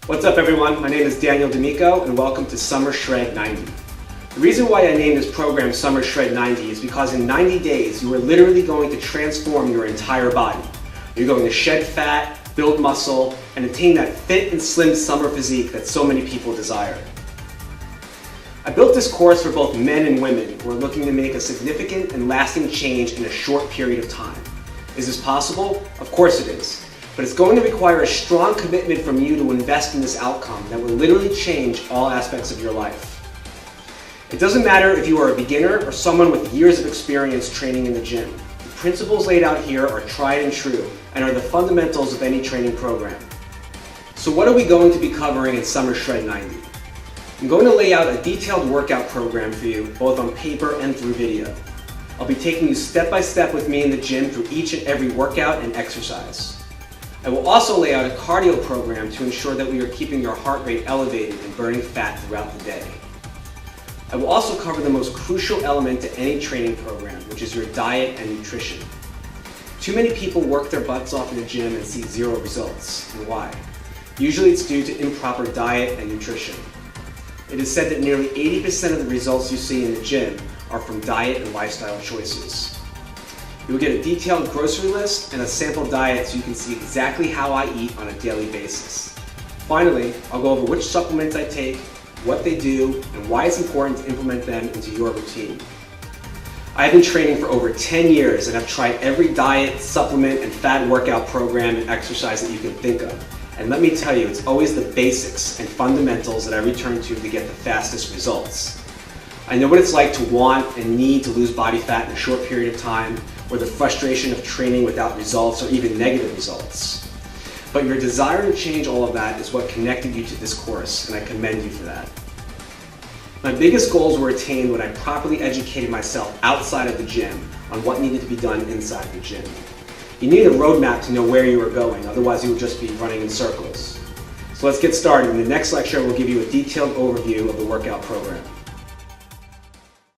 What's up everyone, my name is Daniel D'Amico and welcome to Summer Shred 90. The reason why I named this program Summer Shred 90 is because in 90 days you are literally going to transform your entire body. You're going to shed fat, build muscle, and attain that fit and slim summer physique that so many people desire. I built this course for both men and women who are looking to make a significant and lasting change in a short period of time. Is this possible? Of course it is. But it's going to require a strong commitment from you to invest in this outcome that will literally change all aspects of your life. It doesn't matter if you are a beginner or someone with years of experience training in the gym. The principles laid out here are tried and true and are the fundamentals of any training program. So what are we going to be covering in Summer Shred 90? I'm going to lay out a detailed workout program for you, both on paper and through video. I'll be taking you step by step with me in the gym through each and every workout and exercise. I will also lay out a cardio program to ensure that we are keeping your heart rate elevated and burning fat throughout the day. I will also cover the most crucial element to any training program, which is your diet and nutrition. Too many people work their butts off in the gym and see zero results. And why? Usually it's due to improper diet and nutrition. It is said that nearly 80% of the results you see in the gym are from diet and lifestyle choices. You will get a detailed grocery list and a sample diet so you can see exactly how I eat on a daily basis. Finally, I'll go over which supplements I take, what they do, and why it's important to implement them into your routine. I have been training for over 10 years and have tried every diet, supplement, and fat workout program and exercise that you can think of. And let me tell you, it's always the basics and fundamentals that I return to get the fastest results. I know what it's like to want and need to lose body fat in a short period of time, or the frustration of training without results or even negative results. But your desire to change all of that is what connected you to this course, and I commend you for that. My biggest goals were attained when I properly educated myself outside of the gym on what needed to be done inside the gym. You need a roadmap to know where you are going, otherwise you will just be running in circles. So let's get started. In the next lecture, I will give you a detailed overview of the workout program.